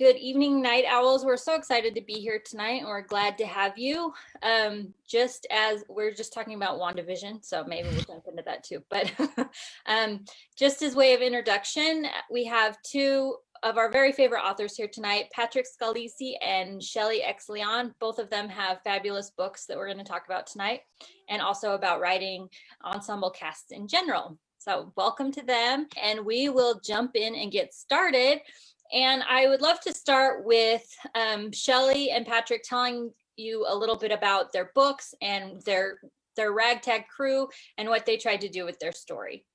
Good evening, night owls. We're so excited to be here tonight, and we're glad to have you. Just as we're just talking about WandaVision, so maybe we'll jump into that too. But just as way of introduction, we have two of our very favorite authors here tonight, Patrick Scalisi and Shelly X. Leonn. Both of them have fabulous books that we're going to talk about tonight, and also about writing ensemble casts in general. So welcome to them, and we will jump in and get started. And I would love to start with Shelly and Patrick telling you a little bit about their books and their Ragtag crew and what they tried to do with their story.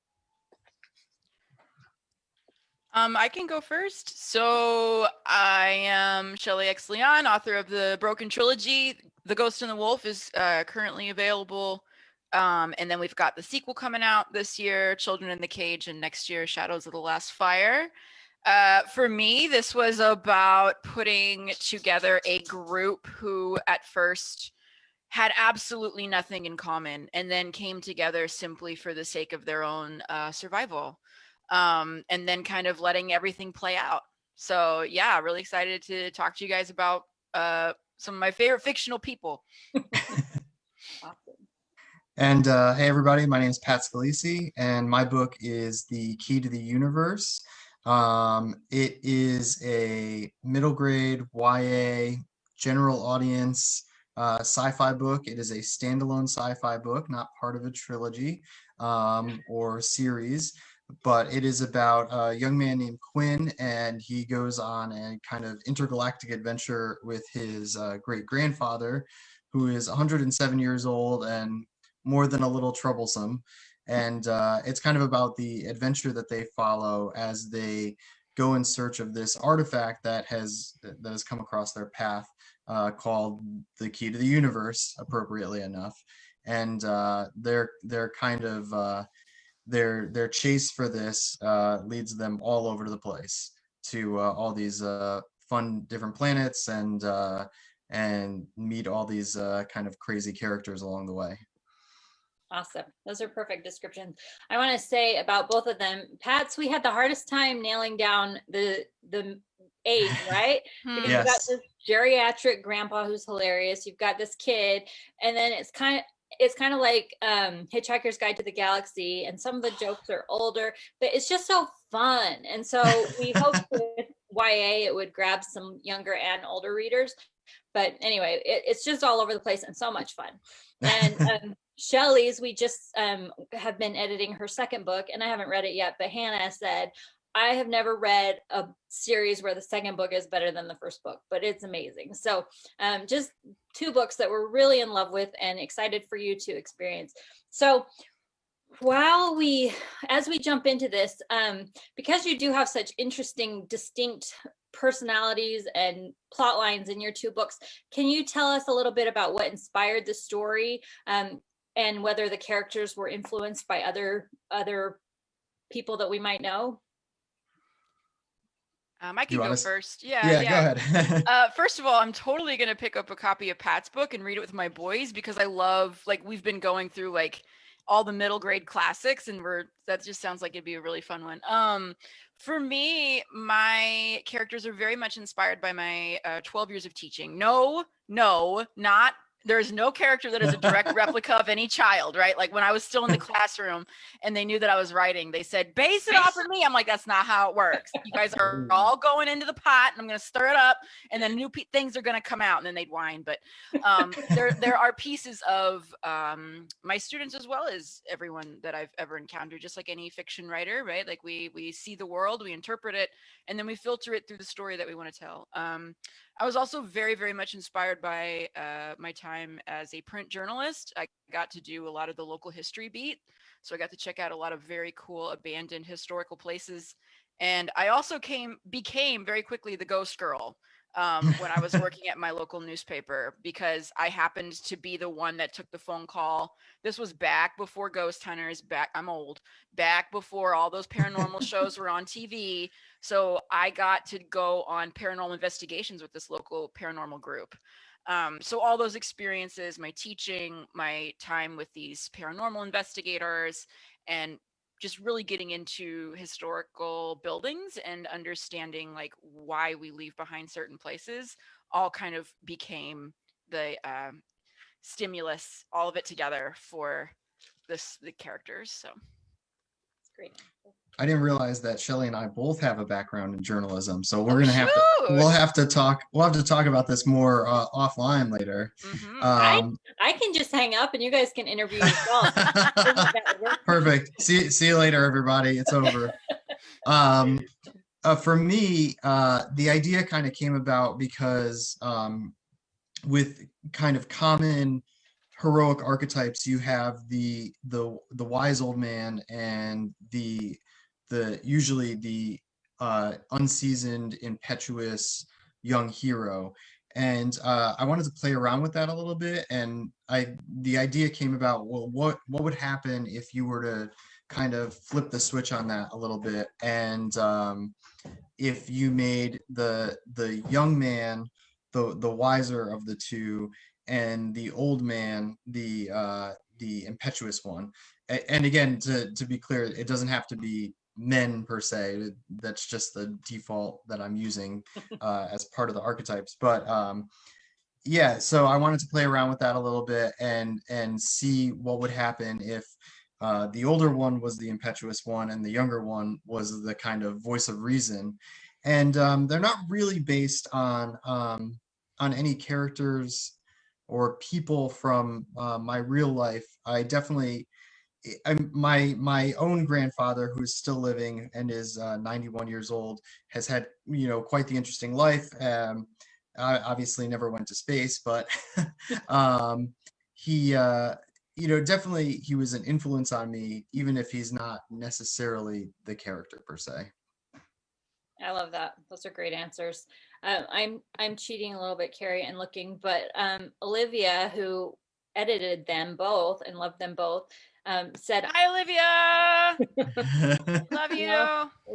I can go first. So I am Shelly X. Leonn, author of the Broken Trilogy. The Ghost and the Wolf is currently available. And then we've got the sequel coming out this year, Children in the Cage, and next year, Shadows of the Last Fire. For me, this was about putting together a group who at first had absolutely nothing in common and then came together simply for the sake of their own survival. And then kind of letting everything play out. So yeah, really excited to talk to you guys about some of my favorite fictional people. Awesome. And hey everybody, my name is Pat Scalisi, and my book is The Key to the Universe. It is a middle grade YA general audience sci-fi book. It is a standalone sci-fi book, not part of a trilogy or series, but it is about a young man named Quinn, and he goes on a kind of intergalactic adventure with his great-grandfather, who is 107 years old and more than a little troublesome. And it's kind of about the adventure that they follow as they go in search of this artifact that has come across their path, called the Key to the Universe, appropriately enough. And their kind of their chase for this leads them all over the place to all these fun different planets, and meet all these kind of crazy characters along the way. Awesome. Those are perfect descriptions. I want to say about both of them, Pats, we had the hardest time nailing down the age, right? Because Yes. you've got this geriatric grandpa who's hilarious. You've got this kid, and then it's kind of like Hitchhiker's Guide to the Galaxy, and some of the jokes are older, but it's just so fun. And so we hope with YA it would grab some younger and older readers. But anyway, it's just all over the place and so much fun. And Shelly's, we just have been editing her second book, and I haven't read it yet, but Hannah said, I have never read a series where the second book is better than the first book, but it's amazing. So just two books that we're really in love with and excited for you to experience. So as we jump into this, because you do have such interesting, distinct personalities and plot lines in your two books, can you tell us a little bit about what inspired the story, and whether the characters were influenced by other people that we might know? I can go first. Go ahead. First of all, I'm totally going to pick up a copy of Pat's book and read it with my boys, because I love, we've been going through all the middle grade classics, and that just sounds like it'd be a really fun one. For me, my characters are very much inspired by my 12 years of teaching. No, not there's no character that is a direct replica of any child, right? Like when I was still in the classroom and they knew that I was writing, they said, base it off of me. I'm like, that's not how it works. You guys are all going into the pot, and I'm going to stir it up, and then new things are going to come out, and then they'd whine. But there are pieces of my students, as well as everyone that I've ever encountered, just like any fiction writer, right? Like we see the world, we interpret it, and then we filter it through the story that we want to tell. I was also very, very much inspired by my time as a print journalist. I got to do a lot of the local history beat. So I got to check out a lot of very cool abandoned historical places. And I also became very quickly the ghost girl when I was working at my local newspaper, because I happened to be the one that took the phone call. This was back before Ghost Hunters, I'm old, back before all those paranormal shows were on TV. So I got to go on paranormal investigations with this local paranormal group. So all those experiences, my teaching, my time with these paranormal investigators, and just really getting into historical buildings and understanding like why we leave behind certain places all kind of became the stimulus, all of it together for the characters. So It's great. I didn't realize that Shelly and I both have a background in journalism, so Oh, we'll have to talk about this more offline later. mhm. I can just hang up and you guys can interview yourself. Perfect. See you later, everybody. It's over. For me, the idea kind of came about because with kind of common heroic archetypes, you have the wise old man and the usually the unseasoned, impetuous young hero. And I wanted to play around with that a little bit. And the idea came about, well, what would happen if you were to kind of flip the switch on that a little bit, and if you made the young man the wiser of the two, and the old man the impetuous one. And again, to be clear, it doesn't have to be men per se. That's just the default that I'm using as part of the archetypes. But yeah, so I wanted to play around with that a little bit and see what would happen if the older one was the impetuous one and the younger one was the kind of voice of reason. And they're not really based on any characters or people from my real life. I definitely, my own grandfather, who is still living and is 91 years old, has had quite the interesting life. I obviously never went to space, but he definitely he was an influence on me, even if he's not necessarily the character per se. I love that. Those are great answers. I'm cheating a little bit, Carrie, and looking, but Olivia, who edited them both and loved them both, said, "Hi, Olivia, love you."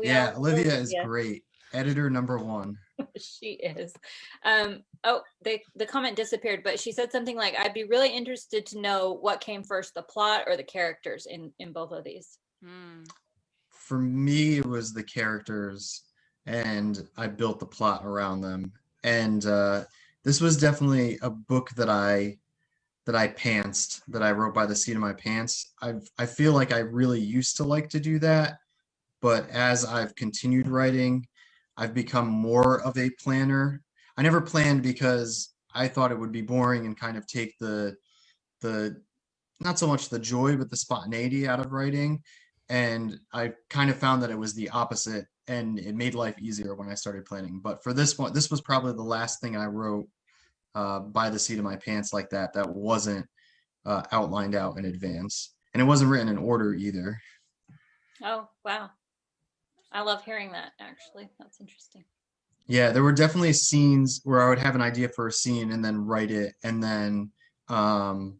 Yeah, Olivia is great. Editor number one. She is. Oh, the comment disappeared, but she said something like, "I'd be really interested to know what came first, the plot or the characters in both of these." For me, it was the characters, and I built the plot around them. And this was definitely a book that I pantsed, that I wrote by the seat of my pants. I feel like I really used to like to do that, but as I've continued writing, I've become more of a planner. I never planned because I thought it would be boring and kind of take the not so much the joy, but the spontaneity out of writing. And I kind of found that it was the opposite, and it made life easier when I started planning. But for this one, this was probably the last thing I wrote by the seat of my pants like that wasn't outlined out in advance, and it wasn't written in order either. Oh, wow. I love hearing that, actually. That's interesting. Yeah, there were definitely scenes where I would have an idea for a scene and then write it, and then kind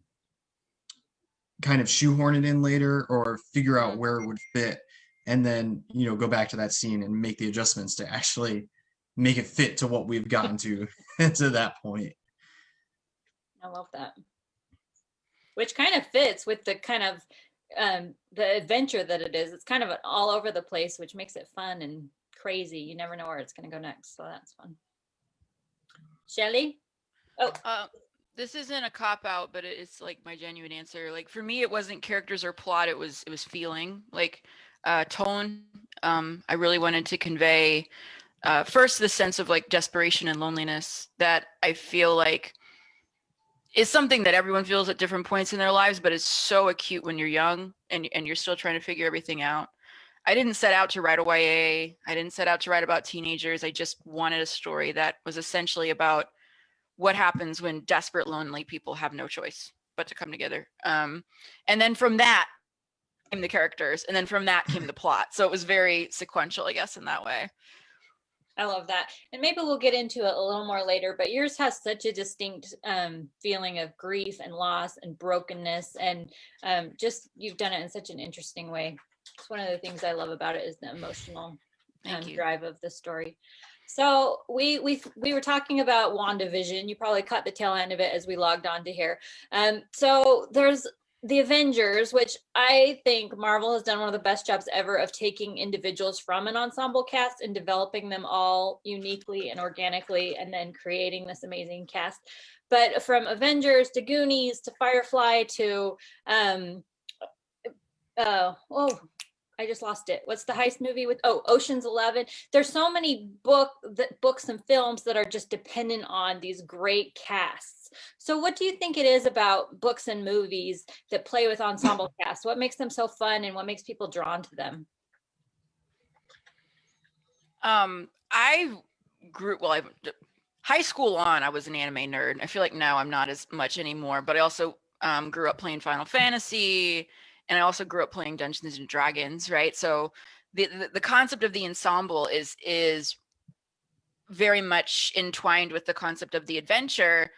of shoehorn it in later or figure out where it would fit, and then go back to that scene and make the adjustments to actually make it fit to what we've gotten to to that point. I love that, which kind of fits with the kind of the adventure that it is. It's kind of an all over the place, which makes it fun and crazy. You never know where it's going to go next, so that's fun. Shelly? This isn't a cop out, but it's like my genuine answer. Like for me, it wasn't characters or plot. It was feeling, like tone. I really wanted to convey first the sense of like desperation and loneliness that I feel like is something that everyone feels at different points in their lives, but it's so acute when you're young and you're still trying to figure everything out. I didn't set out to write a YA. I didn't set out to write about teenagers. I just wanted a story that was essentially about what happens when desperate, lonely people have no choice but to come together. And then from that came the characters, and then from that came the plot. So it was very sequential, I guess, in that way. I love that. And maybe we'll get into it a little more later, but yours has such a distinct feeling of grief and loss and brokenness, and just you've done it in such an interesting way. It's one of the things I love about it is the emotional drive of the story. So we were talking about WandaVision. You probably caught the tail end of it as we logged on to here. So there's the Avengers, which I think Marvel has done one of the best jobs ever of taking individuals from an ensemble cast and developing them all uniquely and organically, and then creating this amazing cast. But from Avengers to Goonies to Firefly to I just lost it. What's the heist movie with Ocean's 11? There's so many books and films that are just dependent on these great casts. So what do you think it is about books and movies that play with ensemble casts? What makes them so fun and what makes people drawn to them? I grew high school on, I was an anime nerd. I feel like now I'm not as much anymore, but I also grew up playing Final Fantasy, and I also grew up playing Dungeons and Dragons, right? So the concept of the ensemble is very much entwined with the concept of the adventure,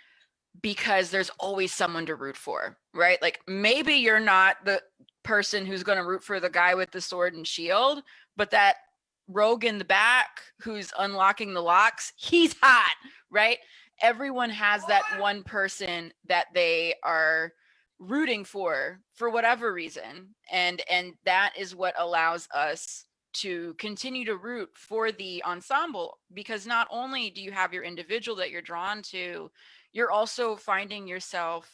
because there's always someone to root for, right? Like maybe you're not the person who's going to root for the guy with the sword and shield, but that rogue in the back who's unlocking the locks, he's hot, right? Everyone has that one person that they are rooting for whatever reason, and that is what allows us to continue to root for the ensemble, because not only do you have your individual that you're drawn to, you're also finding yourself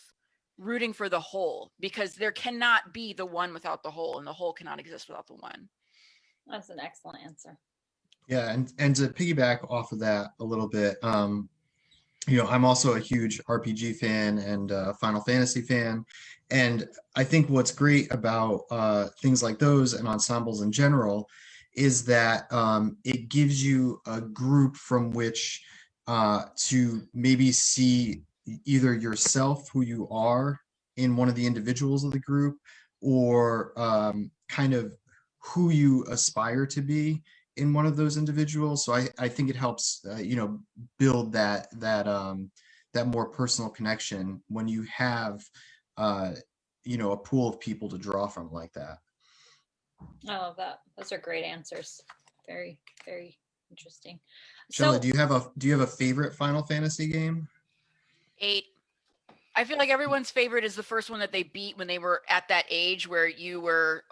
rooting for the whole, because there cannot be the one without the whole, and the whole cannot exist without the one. That's an excellent answer. Yeah, and to piggyback off of that a little bit, I'm also a huge RPG fan and Final Fantasy fan, and I think what's great about things like those and ensembles in general is that it gives you a group from which to maybe see either yourself, who you are in one of the individuals of the group, or kind of who you aspire to be in one of those individuals. So I think it helps build that more personal connection when you have a pool of people to draw from like that. I love that. Those are great answers. Very, very interesting. Shelly, So do you have a favorite Final Fantasy game? 8. I feel like everyone's favorite is the first one that they beat when they were at that age where you were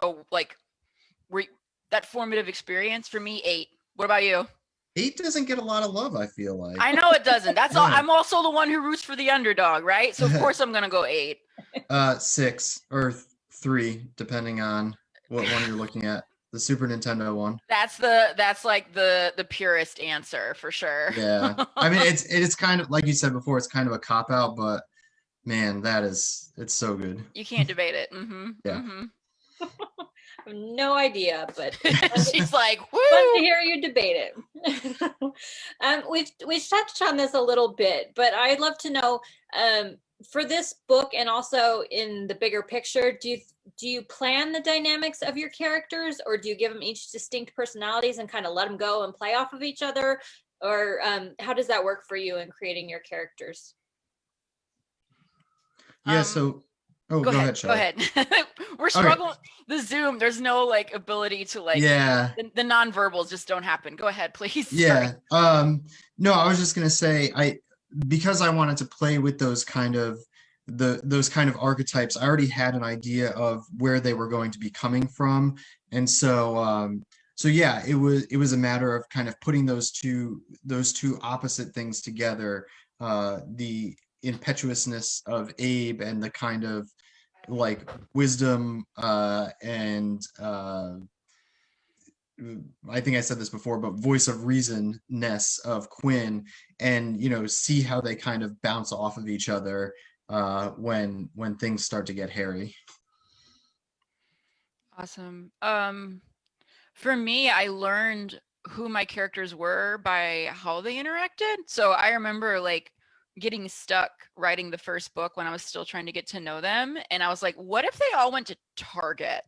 that formative experience. For me, 8. What about you? 8 doesn't get a lot of love, I feel like. I know it doesn't. That's all. Yeah. I'm also the one who roots for the underdog, right? So of course I'm gonna go 8. 6 or 3, depending on what one you're looking at. The Super Nintendo one. That's like the purest answer for sure. Yeah. I mean, it's kind of like you said before, it's kind of a cop out, but man, it's so good. You can't debate it. Yeah. Mm-hmm. I have no idea, but she's like, woo! Fun to hear you debate it. We've touched on this a little bit, but I'd love to know, for this book and also in the bigger picture, do you plan the dynamics of your characters, or do you give them each distinct personalities and kind of let them go and play off of each other, or how does that work for you in creating your characters? Yeah. So. Oh, go ahead, Shelly. Go ahead. We're struggling. Okay. The Zoom, there's no ability to Yeah. The nonverbals just don't happen. Go ahead, please. Yeah. No, I was just gonna say because I wanted to play with those kind of archetypes, I already had an idea of where they were going to be coming from, and so yeah, it was a matter of kind of putting those two opposite things together, the impetuousness of Abe and the kind of wisdom and I think I said this before, but voice of reason-ness of Quinn, and see how they kind of bounce off of each other when things start to get hairy. Awesome. For me, I learned who my characters were by how they interacted. So I remember getting stuck writing the first book when I was still trying to get to know them, and I was like, what if they all went to Target?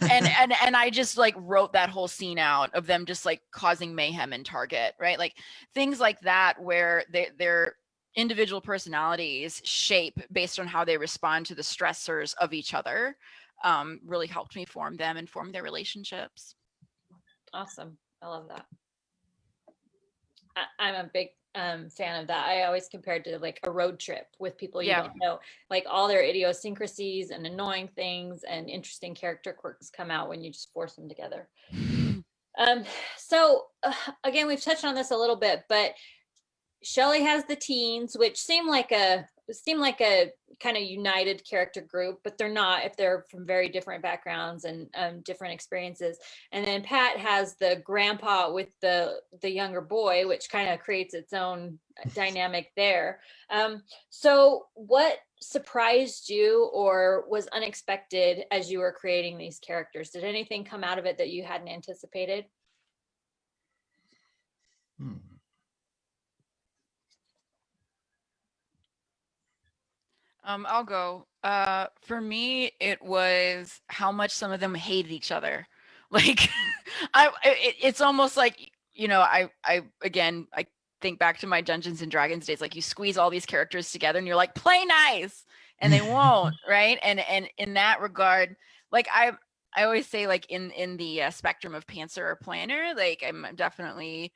and I just wrote that whole scene out of them just causing mayhem in Target, right? Things like that, where their individual personalities shape based on how they respond to the stressors of each other, really helped me form them and form their relationships. Awesome. I love that. I'm a big fan of that. I always compared to like a road trip with people you Yeah. don't know, like all their idiosyncrasies and annoying things and interesting character quirks come out when you just force them together. So again, we've touched on this a little bit, but Shelly has the teens, which seem like a kind of united character group, but they're not if they're from very different backgrounds and different experiences. And then Pat has the grandpa with the younger boy, which kind of creates its own dynamic there. So what surprised you or was unexpected as you were creating these characters? Did anything come out of it that you hadn't anticipated? I'll go. For me, it was how much some of them hated each other. Like, it's almost like, you know, I think back to my Dungeons and Dragons days. Like, you squeeze all these characters together, and you're like, play nice, and they won't, right? And in that regard, like I always say, like in the spectrum of pantser or planner, like I'm definitely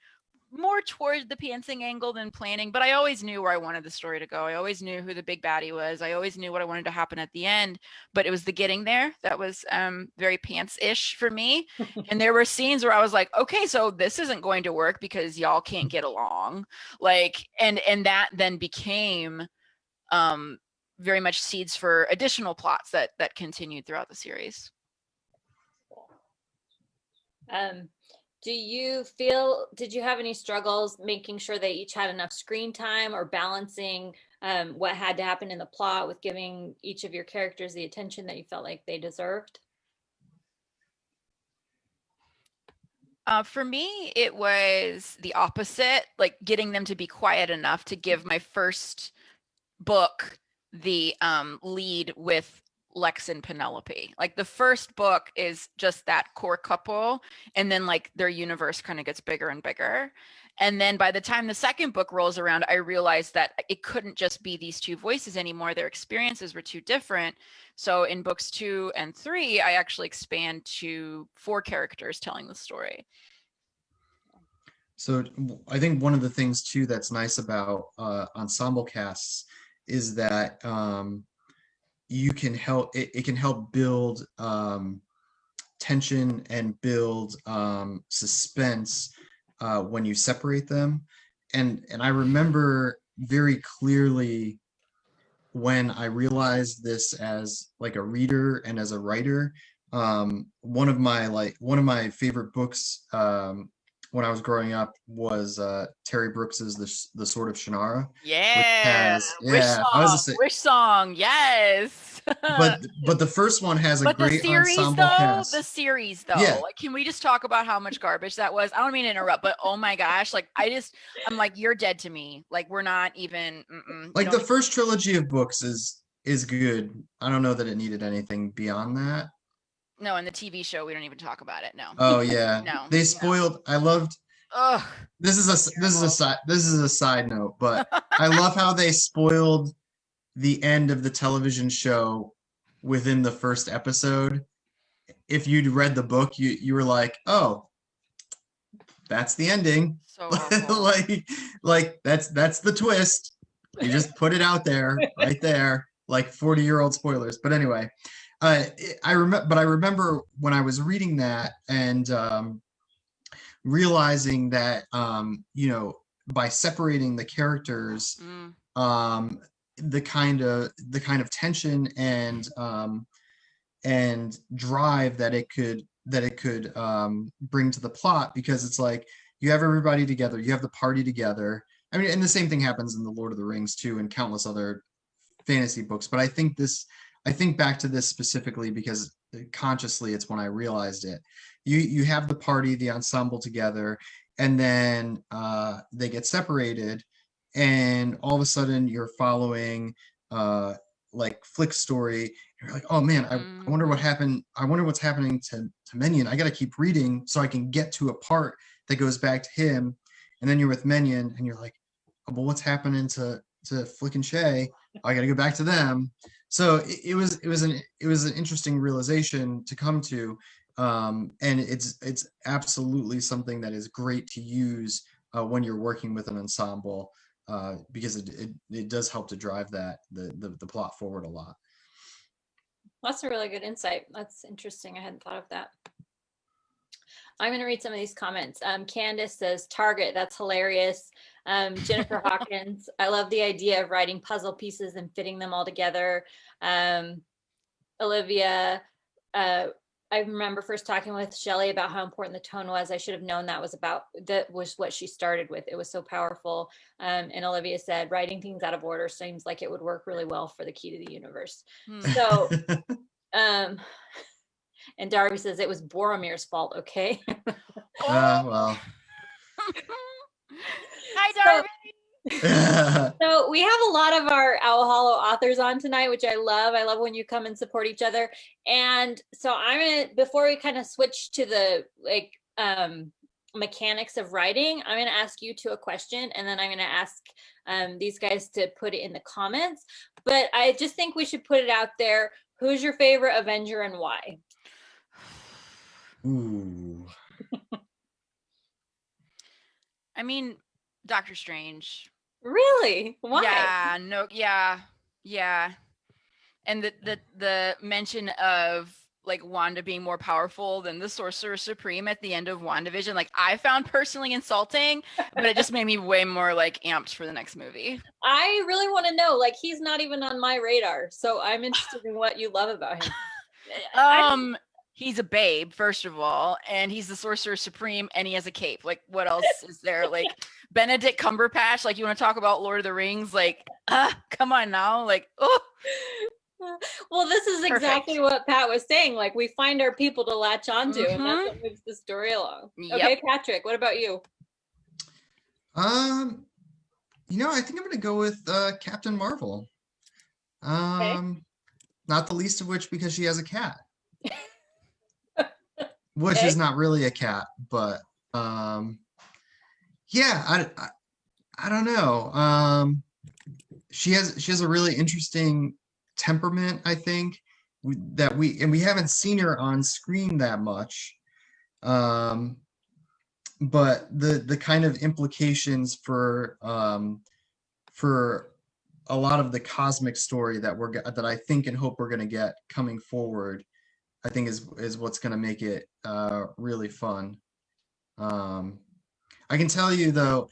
more toward the pantsing angle than planning, but I always knew where I wanted the story to go. I always knew who the big baddie was. I always knew what I wanted to happen at the end, but it was the getting there that was very pants-ish for me. And there were scenes where I was like, okay, so this isn't going to work because y'all can't get along. Like, and that then became very much seeds for additional plots that continued throughout the series. Did you have any struggles making sure they each had enough screen time or balancing what had to happen in the plot with giving each of your characters the attention that you felt like they deserved? For me, it was the opposite, like getting them to be quiet enough to give my first book the lead with Lex and Penelope. Like the first book is just that core couple, and then like their universe kind of gets bigger and bigger. And then by the time the second book rolls around, I realized that it couldn't just be these two voices anymore. Their experiences were too different. So in books 2 and 3, I actually expand to 4 characters telling the story. So I think one of the things too that's nice about ensemble casts is that you can help it can help build tension and build suspense when you separate them. And I remember very clearly when I realized this as like a reader and as a writer. One of my favorite books when I was growing up was Terry Brooks's The Sword of Shannara. Yeah, Wish song, yes. but the first one has a great ensemble cast. The series though, yeah. Like, can we just talk about how much garbage that was? I don't mean to interrupt, but oh my gosh, like I'm like, you're dead to me. Like, we're not even like the first trilogy of books is good. I don't know that it needed anything beyond that. No, in the TV show, we don't even talk about it. No. Oh yeah. No. They spoiled. No. I loved. Ugh. This is a side note, but I love how they spoiled the end of the television show within the first episode. If you'd read the book, you were like, oh, that's the ending. So like that's the twist. You just put it out there, right there, like 40-year-old spoilers. But anyway. I remember when I was reading that and realizing that by separating the characters, the kind of tension and drive that it could bring to the plot, because it's like you have everybody together, you have the party together. I mean, and the same thing happens in the Lord of the Rings too, and countless other fantasy books. But I think back to this specifically because consciously it's when I realized it. You have the party, the ensemble together, and then they get separated, and all of a sudden you're following like Flick's story. You're like, oh man, I wonder what happened. I wonder what's happening to Menion. I got to keep reading so I can get to a part that goes back to him. And then you're with Menion, and you're like, oh, well, what's happening to Flick and Shay? I got to go back to them. So it was an interesting realization to come to, and it's absolutely something that is great to use when you're working with an ensemble, because it does help to drive the plot forward a lot. That's a really good insight. That's interesting. I hadn't thought of that. I'm going to read some of these comments. Candace says, Target, that's hilarious. Jennifer Hawkins, I love the idea of writing puzzle pieces and fitting them all together. Olivia, I remember first talking with Shelly about how important the tone was. I should have known that was what she started with. It was so powerful. And Olivia said, writing things out of order seems like it would work really well for the key to the universe. So, and Darby says it was Boromir's fault. Okay. Well. Hi, Darby. So we have a lot of our Owl Hollow authors on tonight, which I love. I love when you come and support each other. And so I'm gonna, before we kind of switch to the mechanics of writing, I'm gonna ask you two a question, and then I'm gonna ask these guys to put it in the comments. But I just think we should put it out there. Who's your favorite Avenger and why? Ooh. I mean, Doctor Strange. Really? Why? Yeah, no, yeah. And the mention of like Wanda being more powerful than the Sorcerer Supreme at the end of WandaVision, like I found personally insulting, but it just made me way more like amped for the next movie. I really want to know, like he's not even on my radar, so I'm interested in what you love about him. He's a babe, first of all, and he's the Sorcerer Supreme, and he has a cape. Like, what else is there? Like, Benedict Cumberbatch, like, you want to talk about Lord of the Rings? Like, come on now. Like, oh. Well, this is exactly what Pat was saying. Like, we find our people to latch onto, and that's what moves the story along. Yep. Okay, Patrick, what about you? I think I'm going to go with Captain Marvel. Okay. Not the least of which because she has a cat. Which is not really a cat, but yeah, I don't know. She has a really interesting temperament, I think, that we haven't seen her on screen that much. But the kind of implications for a lot of the cosmic story that I think and hope we're going to get coming forward, I think is what's going to make it really fun. I can tell you though,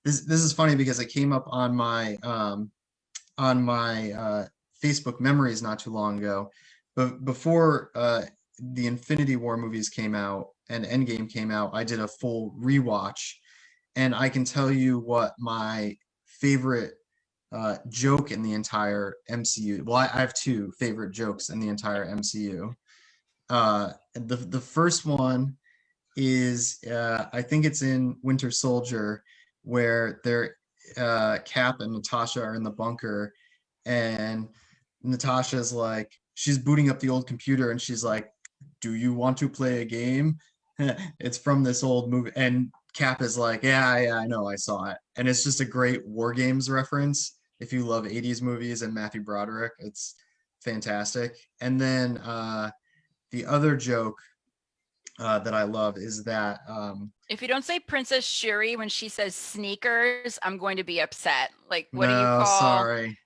this is funny because it came up on my Facebook memories not too long ago. But before the Infinity War movies came out and Endgame came out, I did a full rewatch, and I can tell you what my favorite joke in the entire MCU. Well, I have two favorite jokes in the entire MCU. The first one is I think it's in Winter Soldier, where they're Cap and Natasha are in the bunker, and Natasha's like, she's booting up the old computer, and she's like, "Do you want to play a game?" It's from this old movie, and Cap is like, "Yeah, I know, I saw it," and it's just a great War Games reference. If you love 80s movies and Matthew Broderick, it's fantastic. And then the other joke that I love is that if you don't say Princess Shuri when she says sneakers, I'm going to be upset. Like, what no, do you call? Sorry,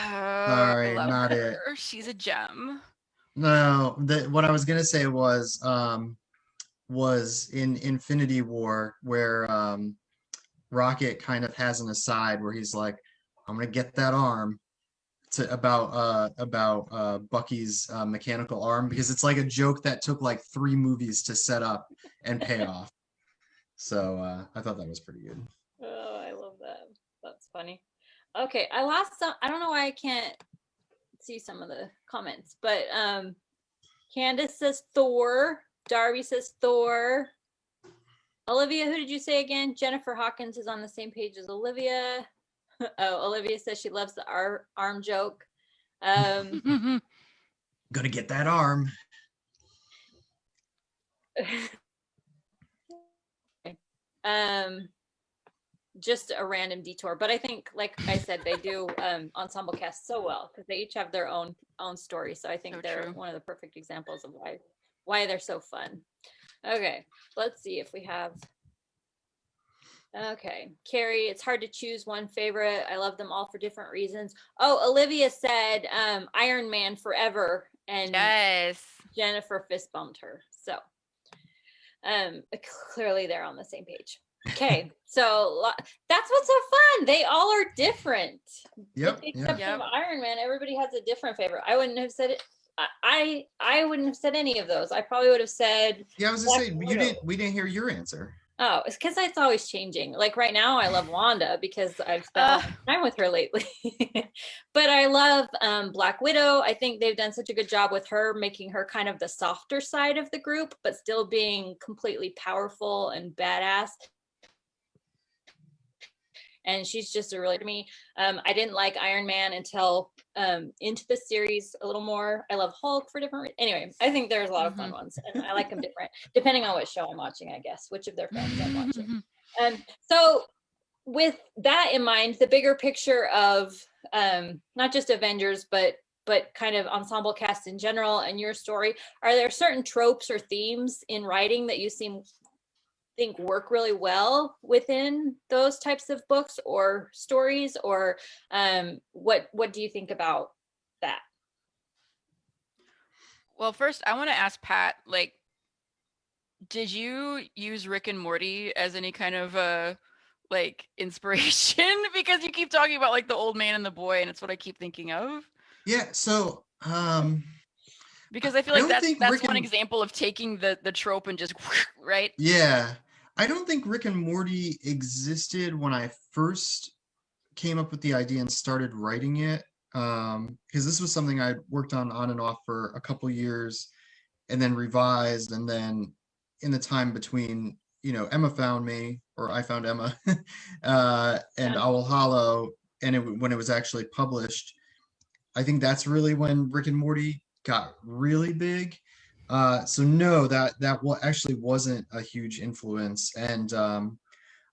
sorry, not her. it. She's a gem. No, what I was gonna say was in Infinity War, where Rocket kind of has an aside where he's like, "I'm gonna get that arm." About Bucky's mechanical arm, because it's like a joke that took like 3 movies to set up and pay off. So I thought that was pretty good. Oh, I love that. That's funny. Okay, I lost some. I don't know why I can't see some of the comments, but Candace says Thor. Darby says Thor. Olivia, who did you say again? Jennifer Hawkins is on the same page as Olivia. Oh, Olivia says she loves the arm joke. Gonna get that arm. Just a random detour, but I think, like I said, they do ensemble cast so well because they each have their own story. So I think they're one of the perfect examples of why they're so fun. Okay, let's see if we have Okay, Carrie, it's hard to choose one favorite. I love them all for different reasons. Oh, Olivia said Iron Man forever, and Yes. Jennifer fist bumped her. So clearly they're on the same page. Okay, so that's what's so fun. They all are different. Yep. With the Yeah. exception Yep. of Iron Man, everybody has a different favorite. I wouldn't have said it. I wouldn't have said any of those. I probably would have said Yeah, I was gonna Black say Widow. we didn't hear your answer. Oh, it's because it's always changing. Like right now, I love Wanda because I've spent a lot of time with her lately. But I love Black Widow. I think they've done such a good job with her, making her kind of the softer side of the group, but still being completely powerful and badass. And she's just a really to me. I didn't like Iron Man until into the series a little more. I love Hulk for different anyway. I think there's a lot of fun ones, and I like them different depending on what show I'm watching. I guess which of their films I'm watching. So with that in mind, the bigger picture of not just Avengers, but kind of ensemble cast in general and your story, are there certain tropes or themes in writing that you think work really well within those types of books or stories, or what do you think about that? Well, first I want to ask Pat, like, did you use Rick and Morty as any kind of like inspiration? Because you keep talking about like the old man and the boy, and it's what I keep thinking of. Yeah, so because I feel like that's one example of taking the trope and just right. Yeah, I don't think Rick and Morty existed when I first came up with the idea and started writing it, because this was something I worked on and off for a couple years, and then revised, and then in the time between, Emma found me, or I found Emma, and Owl Hollow, and when it was actually published, I think that's really when Rick and Morty got really big. So no, that actually wasn't a huge influence, and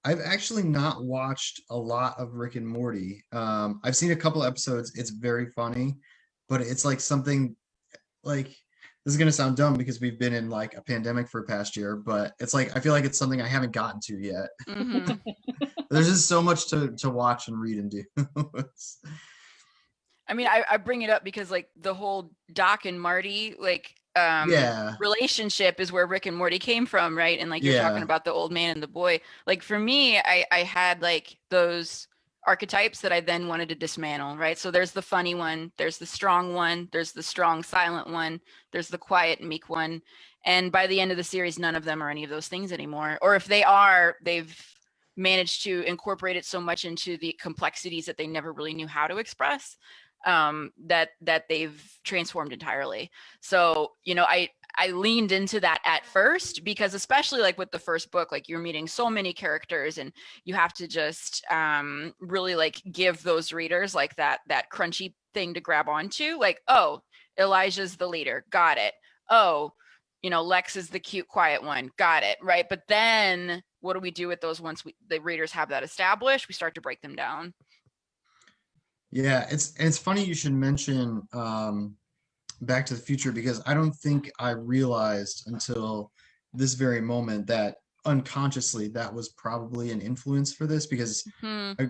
I've actually not watched a lot of Rick and Morty. I've seen a couple episodes. It's very funny, but it's like something like, this is gonna sound dumb because we've been in like a pandemic for a past year, but it's like I feel like it's something I haven't gotten to yet. There's just so much to watch and read and do. I mean, I bring it up because like the whole Doc and Marty like relationship is where Rick and Morty came from, right? And like you're talking about the old man and the boy. Like for me, I had like those archetypes that I then wanted to dismantle, right? So there's the funny one, there's the strong one, there's the strong silent one, there's the quiet meek one. And by the end of the series, none of them are any of those things anymore. Or if they are, they've managed to incorporate it so much into the complexities that they never really knew how to express, that they've transformed entirely. So, I leaned into that at first because especially like with the first book, like you're meeting so many characters and you have to just really like give those readers like that crunchy thing to grab onto. Like, oh, Elijah's the leader. Got it. Oh, Lex is the cute, quiet one. Got it. Right. But then what do we do with those once the readers have that established? We start to break them down. Yeah, it's funny you should mention Back to the Future, because I don't think I realized until this very moment that unconsciously that was probably an influence for this, because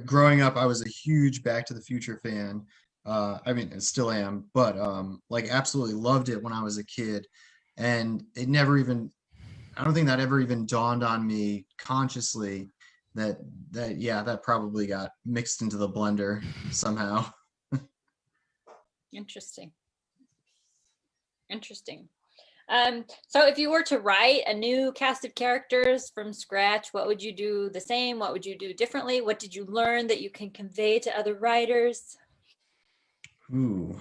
growing up I was a huge Back to the Future fan. I mean, I still am, but like absolutely loved it when I was a kid, and it never even, I don't think that ever even dawned on me consciously that that probably got mixed into the blender somehow. Interesting. So if you were to write a new cast of characters from scratch, what would you do the same? What would you do differently? What did you learn that you can convey to other writers? Ooh.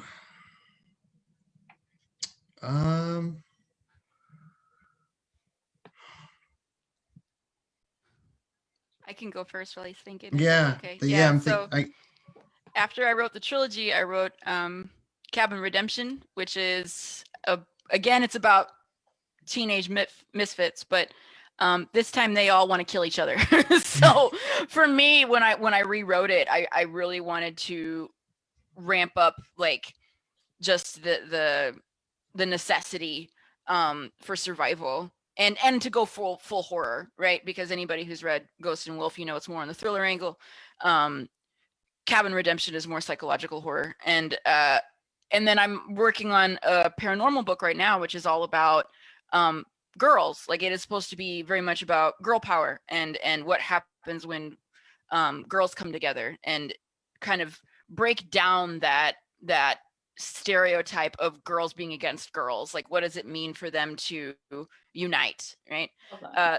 I can go first while he's thinking. Yeah. Okay. So after I wrote the trilogy, I wrote Cabin Redemption, which is again, it's about teenage misfits, but this time they all want to kill each other. So for me, when I rewrote it, I really wanted to ramp up like just the necessity for survival. and to go full horror, right? Because anybody who's read Ghost and Wolf, it's more on the thriller angle. Cabin Redemption is more psychological horror, and then I'm working on a paranormal book right now, which is all about girls. Like, it is supposed to be very much about girl power and what happens when girls come together, and kind of break down that stereotype of girls being against girls. Like, what does it mean for them to unite, right?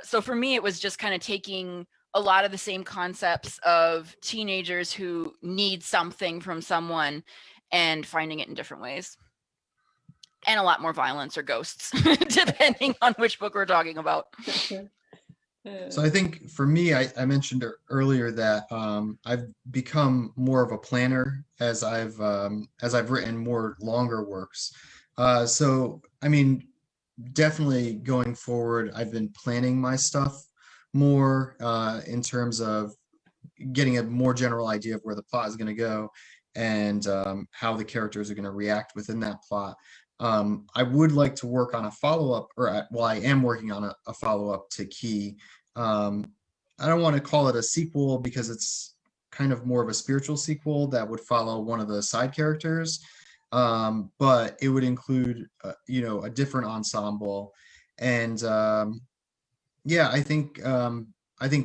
So for me, it was just kind of taking a lot of the same concepts of teenagers who need something from someone and finding it in different ways. And a lot more violence or ghosts, depending on which book we're talking about. So I think for me, I mentioned earlier that I've become more of a planner as I've written more longer works. So I mean, definitely going forward, I've been planning my stuff more in terms of getting a more general idea of where the plot is going to go, and how the characters are going to react within that plot. I would like to work on a follow-up, I am working on a follow-up to Key. I don't want to call it a sequel because it's kind of more of a spiritual sequel that would follow one of the side characters, but it would include a different ensemble. And yeah, I think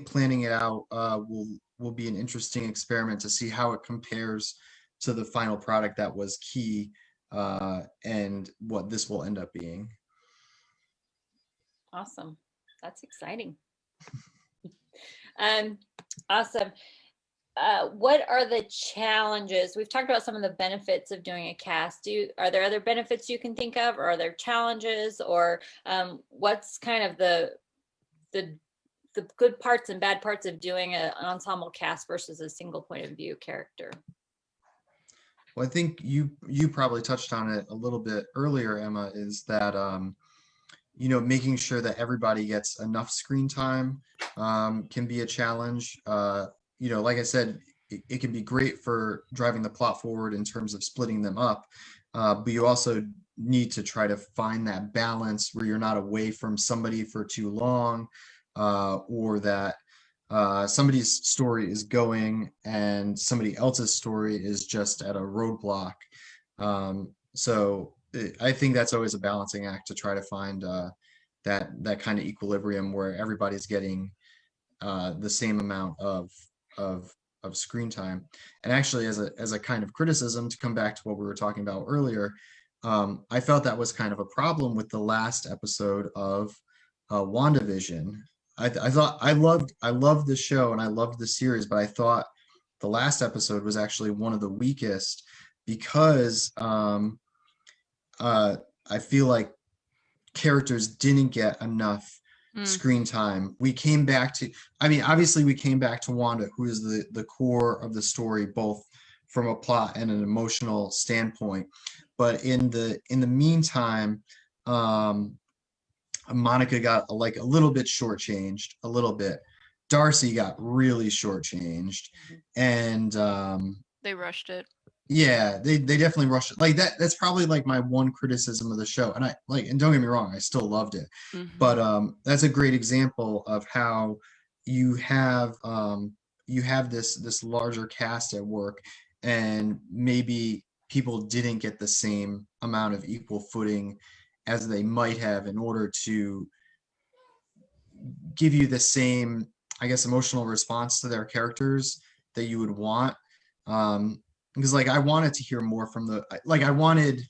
planning it out will be an interesting experiment to see how it compares to the final product that was Key, and what this will end up being. Awesome. That's exciting. Awesome. What are the challenges? We've talked about some of the benefits of doing a cast. Are there other benefits you can think of, or are there challenges, or what's kind of the good parts and bad parts of doing an ensemble cast versus a single point of view character? Well, I think you probably touched on it a little bit earlier, Emma, is that making sure that everybody gets enough screen time can be a challenge. Like I said, it can be great for driving the plot forward in terms of splitting them up, but you also need to try to find that balance where you're not away from somebody for too long, or that somebody's story is going and somebody else's story is just at a roadblock. So I think that's always a balancing act to try to find that kind of equilibrium where everybody's getting the same amount of screen time. And actually, as a kind of criticism, to come back to what we were talking about earlier, I felt that was kind of a problem with the last episode of WandaVision. I thought I loved the show and I loved the series, but I thought the last episode was actually one of the weakest because I feel like characters didn't get enough screen time. We came back to, obviously we came back to Wanda, who is the core of the story, both from a plot and an emotional standpoint. But in the meantime, Monica got a little bit shortchanged, a little bit. Darcy got really shortchanged, and they rushed it. Yeah, they definitely rushed it. Like that's probably like my one criticism of the show. And and don't get me wrong, I still loved it. But that's a great example of how you have this larger cast at work, and maybe people didn't get the same amount of equal footing as they might have in order to give you the same, I guess, emotional response to their characters that you would want. Because I wanted to hear more from I wanted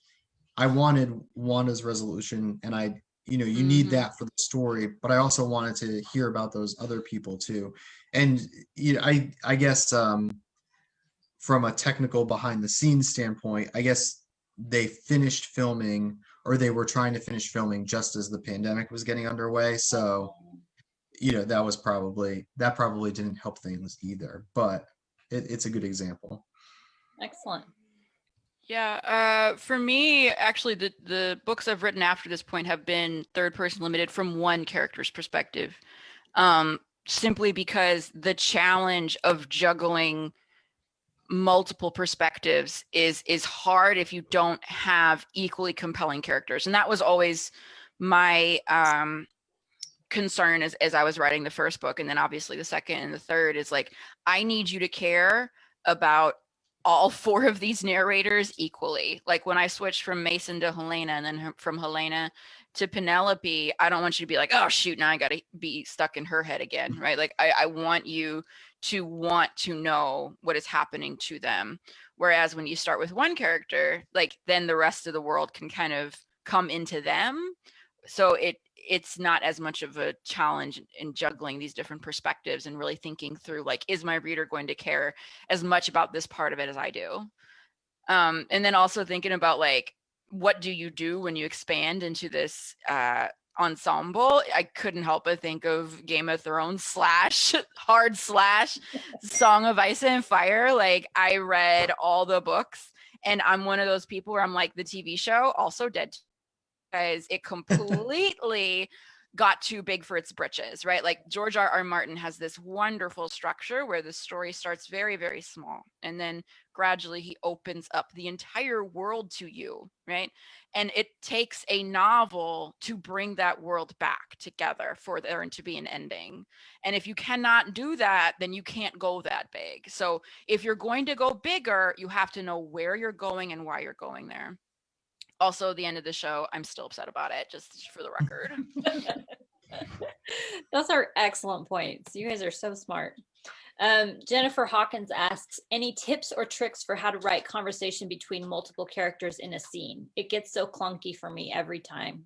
Wanda's resolution, and you need that for the story, but I also wanted to hear about those other people too. And I guess from a technical behind the scenes standpoint, I guess they finished filming, or they were trying to finish filming just as the pandemic was getting underway. So that probably didn't help things either, but it's a good example. Excellent. Yeah, for me, actually, the books I've written after this point have been third person limited from one character's perspective, simply because the challenge of juggling multiple perspectives is hard if you don't have equally compelling characters. And that was always my concern as I was writing the first book, and then obviously the second and the third, is like, I need you to care about all four of these narrators equally. Like when I switched from Mason to Helena, and then from Helena to Penelope, I don't want you to be like, oh shoot, now I got to be stuck in her head again, right? Like I want you to want to know what is happening to them. Whereas when you start with one character, like then the rest of the world can kind of come into them. So it's not as much of a challenge in juggling these different perspectives and really thinking through, like, is my reader going to care as much about this part of it as I do? And then also thinking about, like, what do you do when you expand into this ensemble? I couldn't help but think of Game of Thrones / Song of Ice and Fire. Like, I read all the books, and I'm one of those people where I'm like, the TV show also dead, because it completely got too big for its britches, right? Like George R.R. Martin has this wonderful structure where the story starts very, very small, and then gradually he opens up the entire world to you, right? And it takes a novel to bring that world back together for there to be an ending. And if you cannot do that, then you can't go that big. So if you're going to go bigger, you have to know where you're going and why you're going there. Also, the end of the show, I'm still upset about it, just for the record. Those are excellent points. You guys are so smart. Jennifer Hawkins asks, any tips or tricks for how to write conversation between multiple characters in a scene? It gets so clunky for me every time.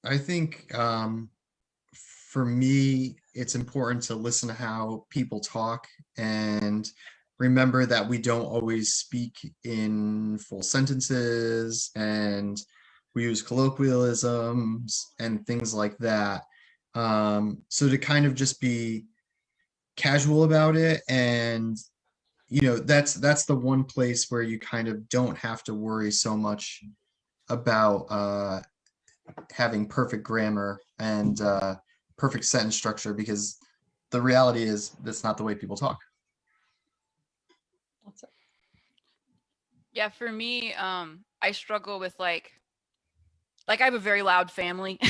I think for me, it's important to listen to how people talk and remember that we don't always speak in full sentences, and we use colloquialisms and things like that. So to kind of just be casual about it, and that's the one place where you kind of don't have to worry so much about having perfect grammar and perfect sentence structure, because the reality is that's not the way people talk. Yeah, for me, I struggle with like I have a very loud family,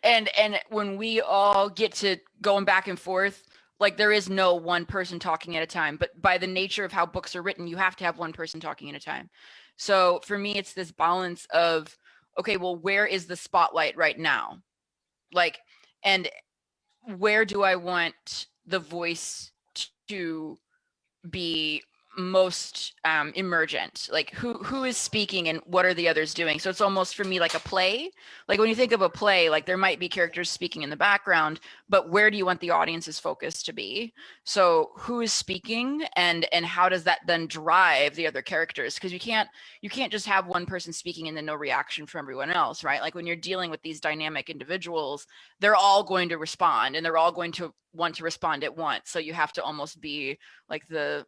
and when we all get to going back and forth, like there is no one person talking at a time. But by the nature of how books are written, you have to have one person talking at a time. So for me, it's this balance of, okay, well, where is the spotlight right now? Like, and where do I want the voice to be most emergent? Like who is speaking and what are the others doing? So it's almost for me like a play. Like when you think of a play, like there might be characters speaking in the background, but where do you want the audience's focus to be? So who is speaking, and how does that then drive the other characters? Because you can't just have one person speaking and then no reaction from everyone else, right? Like when you're dealing with these dynamic individuals, they're all going to respond, and they're all going to want to respond at once. So you have to almost be like the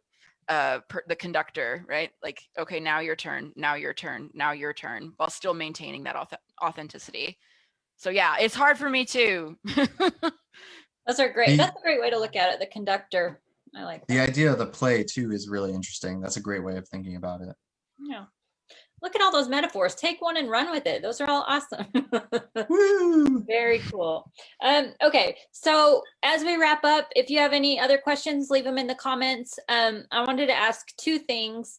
conductor, right? Like, okay, now your turn, now your turn, now your turn, while still maintaining that authenticity. So yeah, it's hard for me too. Those are great. That's a great way to look at it. The conductor. I like that. The idea of the play too is really interesting. That's a great way of thinking about it. Yeah. Look at all those metaphors. Take one and run with it. Those are all awesome. Woo! Very cool. Okay, so as we wrap up, if you have any other questions, leave them in the comments. I wanted to ask two things.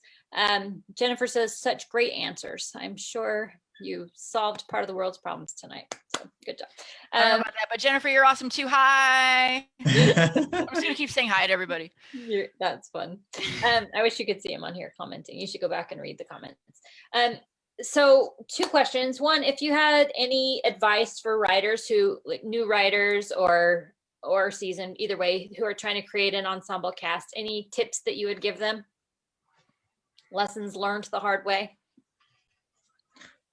Jennifer says, such great answers. I'm sure you solved part of the world's problems tonight. So good job. I don't know about that, but Jennifer, you're awesome too. Hi. I'm just gonna keep saying hi to everybody. That's fun. I wish you could see him on here commenting. You should go back and read the comments. So two questions. One, if you had any advice for writers who, like new writers or seasoned, either way, who are trying to create an ensemble cast, any tips that you would give them? Lessons learned the hard way?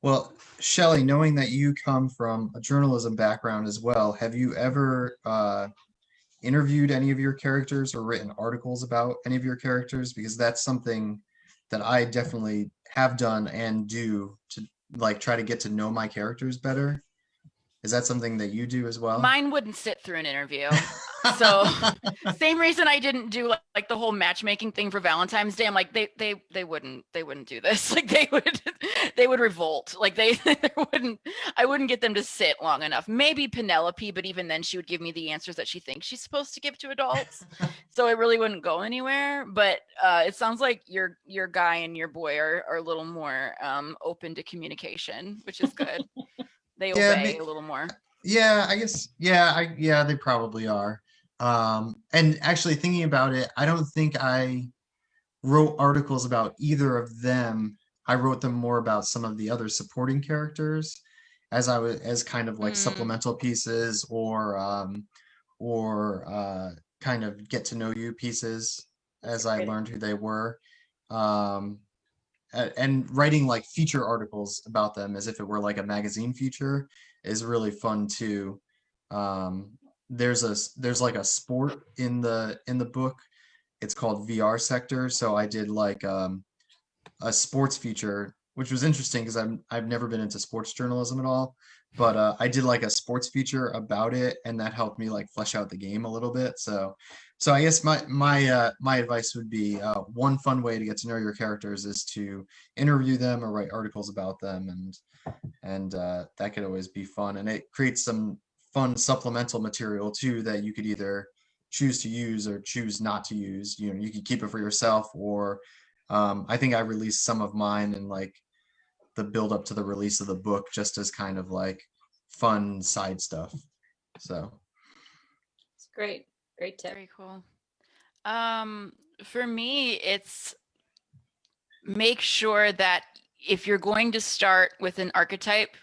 Well, Shelly, knowing that you come from a journalism background as well, have you ever interviewed any of your characters or written articles about any of your characters? Because that's something that I definitely have done and do to like try to get to know my characters better. Is that something that you do as well? Mine wouldn't sit through an interview. So same reason I didn't do like the whole matchmaking thing for Valentine's Day. I'm like, they wouldn't do this. Like they would revolt. Like I wouldn't get them to sit long enough. Maybe Penelope, but even then she would give me the answers that she thinks she's supposed to give to adults. So it really wouldn't go anywhere. But it sounds like your guy and your boy are a little more open to communication, which is good. They obey a little more. Yeah, I guess. Yeah, they probably are. And actually thinking about it, I don't think I wrote articles about either of them. I wrote them more about some of the other supporting characters as kind of like supplemental pieces or kind of get to know you pieces as I learned who they were. And writing like feature articles about them as if it were like a magazine feature is really fun too. There's like a sport in the book. It's called VR Sector. So I did like a sports feature, which was interesting because I've never been into sports journalism at all. But I did like a sports feature about it, and that helped me like flesh out the game a little bit. So I guess my advice would be one fun way to get to know your characters is to interview them or write articles about them, and that could always be fun, and it creates some fun supplemental material too that you could either choose to use or choose not to use. You know, you could keep it for yourself, or I think I released some of mine in like the build up to the release of the book just as kind of like fun side stuff. So it's great tip. Very cool. For me, it's make sure that if you're going to start with an archetype,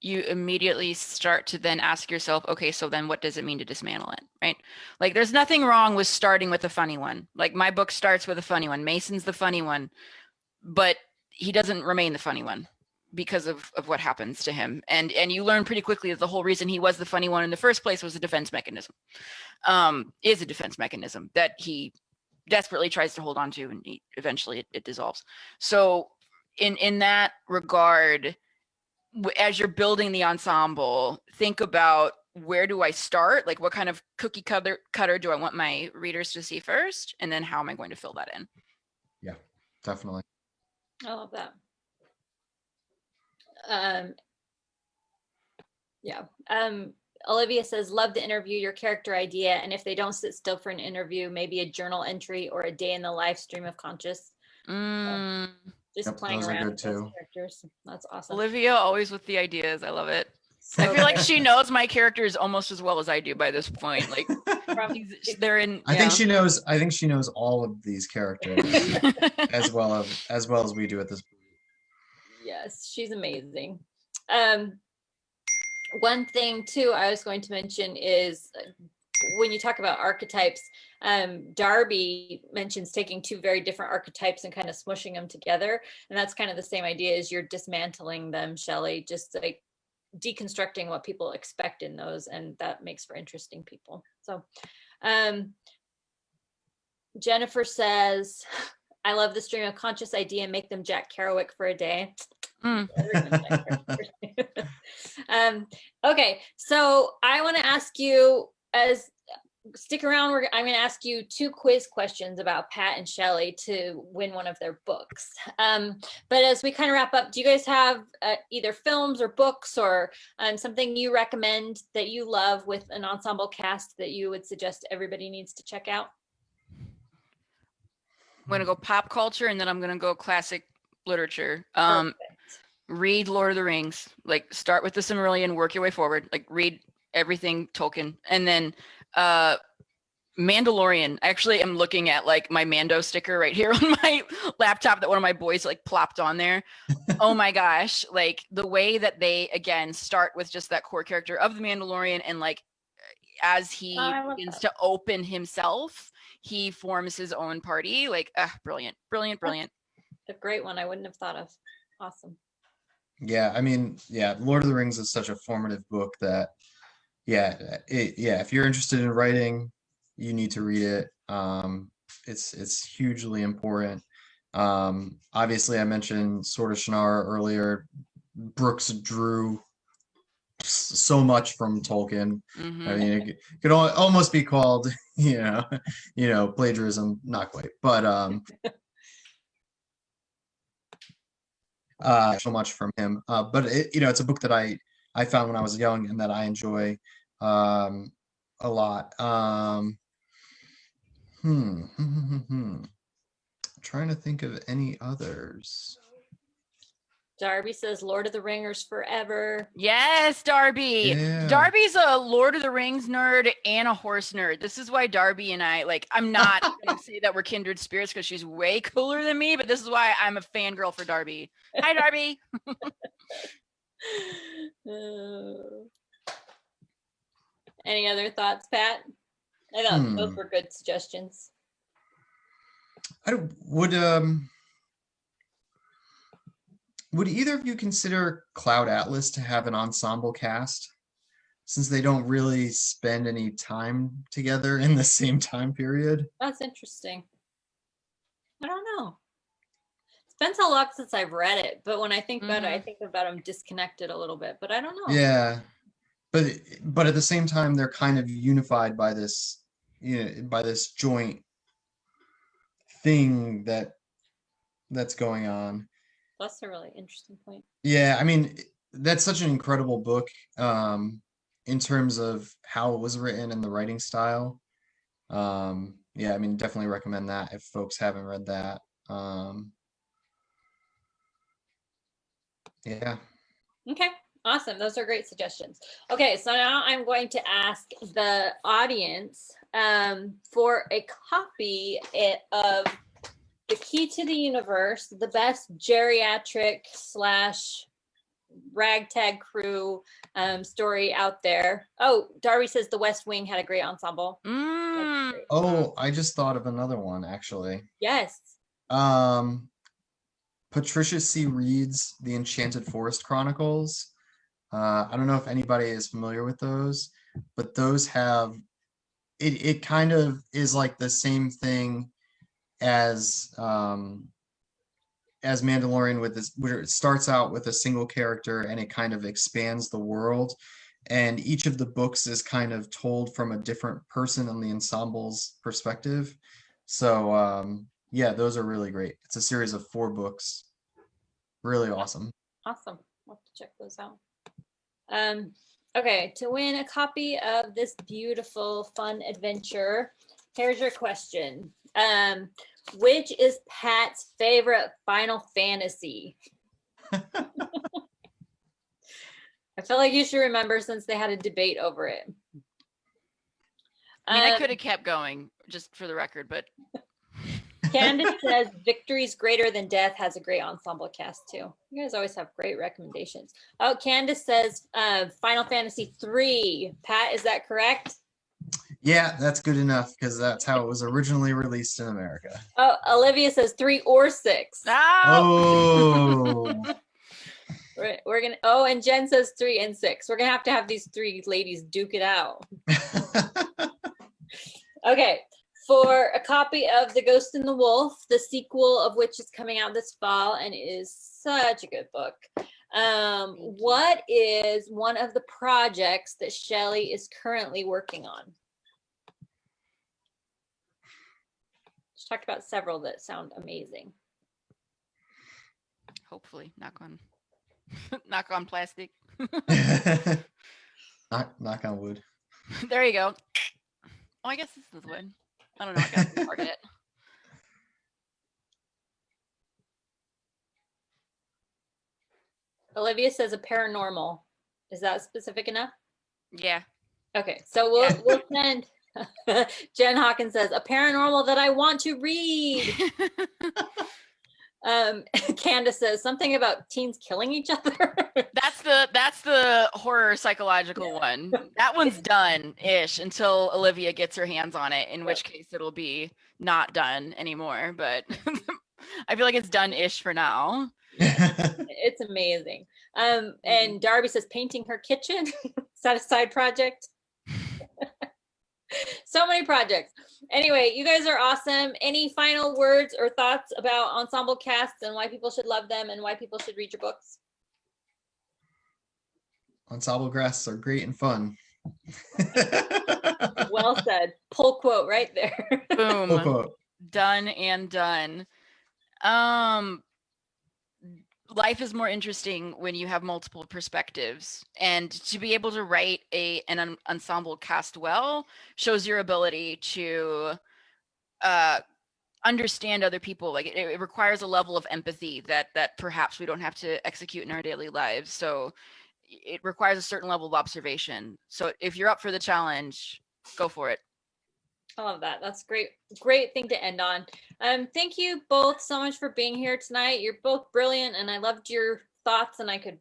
you immediately start to then ask yourself, okay, so then what does it mean to dismantle it, right? Like there's nothing wrong with starting with a funny one. Like my book starts with a funny one. Mason's the funny one, but he doesn't remain the funny one because of what happens to him. And you learn pretty quickly that the whole reason he was the funny one in the first place was a defense mechanism. Is a defense mechanism that he desperately tries to hold on to, and eventually it dissolves. So in that regard, as you're building the ensemble, think about, where do I start? Like what kind of cookie cutter do I want my readers to see first? And then how am I going to fill that in? yeah, definitely. I love that. Yeah. Olivia says, love the interview, your character idea. And if they don't sit still for an interview, maybe a journal entry or a day in the life stream of conscious. Just playing around with those characters. That's awesome. Olivia, always with the ideas. I love it. So I feel like she knows my characters almost as well as I do by this point. Like they're in. I think she knows all of these characters as well as we do at this point. Yes, she's amazing. One thing too I was going to mention is when you talk about archetypes, Darby mentions taking two very different archetypes and kind of smushing them together. And that's kind of the same idea as you're dismantling them, Shelly, just like deconstructing what people expect in those. And that makes for interesting people. So Jennifer says, I love the stream of conscious idea. Make them Jack Kerouac for a day. Okay, so I want to ask you, stick around, I'm going to ask you two quiz questions about Pat and Shelly to win one of their books. But as we kind of wrap up, do you guys have either films or books or something you recommend that you love with an ensemble cast that you would suggest everybody needs to check out? I'm going to go pop culture, and then I'm going to go classic literature. Read Lord of the Rings. Like start with the Silmarillion, work your way forward. Like read everything Tolkien, and then Mandalorian. Actually, I'm looking at like my Mando sticker right here on my laptop that one of my boys like plopped on there. Oh my gosh! Like the way that they again start with just that core character of the Mandalorian, and like as he begins to open himself, he forms his own party. Like brilliant. A great one I wouldn't have thought of. Awesome. Yeah, I mean, yeah, Lord of the Rings is such a formative book that, if you're interested in writing, you need to read it. It's hugely important. Obviously, I mentioned Sword of Shannara earlier. Brooks drew so much from Tolkien. Mhm. I mean, it could almost be called, plagiarism. Not quite, but so much from him. But it's a book that I found when I was young and that I enjoy a lot. Trying to think of any others. Darby says Lord of the Ringers forever. Yes, Darby. Yeah. Darby's a Lord of the Rings nerd and a horse nerd. This is why Darby and I, I'm not going to say that we're kindred spirits because she's way cooler than me, but this is why I'm a fangirl for Darby. Hi, Darby. Any other thoughts, Pat? I thought those were good suggestions. Would either of you consider Cloud Atlas to have an ensemble cast, since they don't really spend any time together in the same time period? That's interesting. I don't know. It's been so long since I've read it, but when I think about it, I think about them disconnected a little bit, but I don't know. Yeah. But at the same time, they're kind of unified by this, by this joint thing that's going on. That's a really interesting point. Yeah, I mean, that's such an incredible book in terms of how it was written and the writing style. Yeah, I mean, definitely recommend that if folks haven't read that. Yeah. Okay, awesome. Those are great suggestions. Okay, so now I'm going to ask the audience for a copy of The Key to the Universe, the best geriatric / ragtag crew story out there. Oh, Darby says The West Wing had a great ensemble. Great. Oh, I just thought of another one, actually. Yes. Patricia C. Reed's The Enchanted Forest Chronicles. I don't know if anybody is familiar with those, but those have it kind of is like the same thing as Mandalorian, with this, where it starts out with a single character and it kind of expands the world, and each of the books is kind of told from a different person in the ensemble's perspective. So yeah, those are really great. It's a series of 4 books. Really awesome. Awesome. I'll have to check those out. Okay, to win a copy of this beautiful, fun adventure, here's your question. Which is Pat's favorite Final Fantasy? I feel like you should remember, since they had a debate over it. I mean, I could have kept going, just for the record, but Candace says Victory's Greater Than Death has a great ensemble cast too. You guys always have great recommendations. Oh, Candace says Final Fantasy 3. Pat, is that correct? Yeah, that's good enough, because that's how it was originally released in America. Oh, Olivia says 3 or 6. Oh. We're gonna. Oh, and Jen says 3 and 6. We're gonna have to have these 3 ladies duke it out. Okay, for a copy of The Ghost and the Wolf, the sequel of which is coming out this fall and is such a good book. What is one of the projects that Shelly is currently working on? She talked about several that sound amazing. hopefully, knock on plastic. knock on wood. There you go. Oh, I guess this is wood. I don't know. I got to mark it. Olivia says a paranormal. Is that specific enough? Yeah. Okay, so we'll send. Jen Hawkins says a paranormal that I want to read. Candace says something about teens killing each other. That's the horror psychological one. That one's done-ish until Olivia gets her hands on it, in which case it'll be not done anymore. But I feel like it's done-ish for now. It's amazing. And Darby says painting her kitchen. Is that a side project? So many projects. Anyway, you guys are awesome. Any final words or thoughts about ensemble casts and why people should love them and why people should read your books? Ensemble classes are great and fun. Well said. Pull quote right there. Boom. Full quote. Done and done. Life is more interesting when you have multiple perspectives, and to be able to write an ensemble cast well shows your ability to understand other people. Like it requires a level of empathy that perhaps we don't have to execute in our daily lives. So it requires a certain level of observation. So if you're up for the challenge, go for it. I love that. That's great. Great thing to end on. Thank you both so much for being here tonight. You're both brilliant, and I loved your thoughts, and I could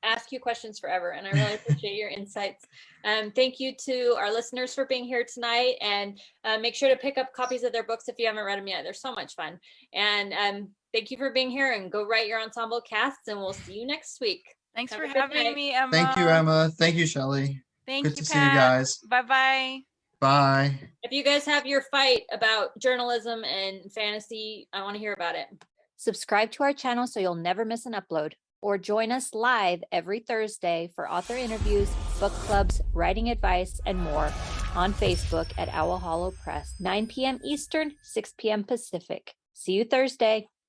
ask you questions forever, and I really appreciate your insights. Thank you to our listeners for being here tonight, and make sure to pick up copies of their books if you haven't read them yet. They're so much fun. And thank you for being here, and go write your ensemble casts, and we'll see you next week. Thanks Have for a good having night. me, Emma. Thank you, Emma. Thank you, Shelly. Thank Good you, to see you Pat. guys. Bye-bye. Bye. If you guys have your fight about journalism and fantasy, I want to hear about it. Subscribe to our channel so you'll never miss an upload, or join us live every Thursday for author interviews, book clubs, writing advice, and more on Facebook at Owl Hollow Press, 9 p.m. Eastern, 6 p.m. Pacific. See you Thursday.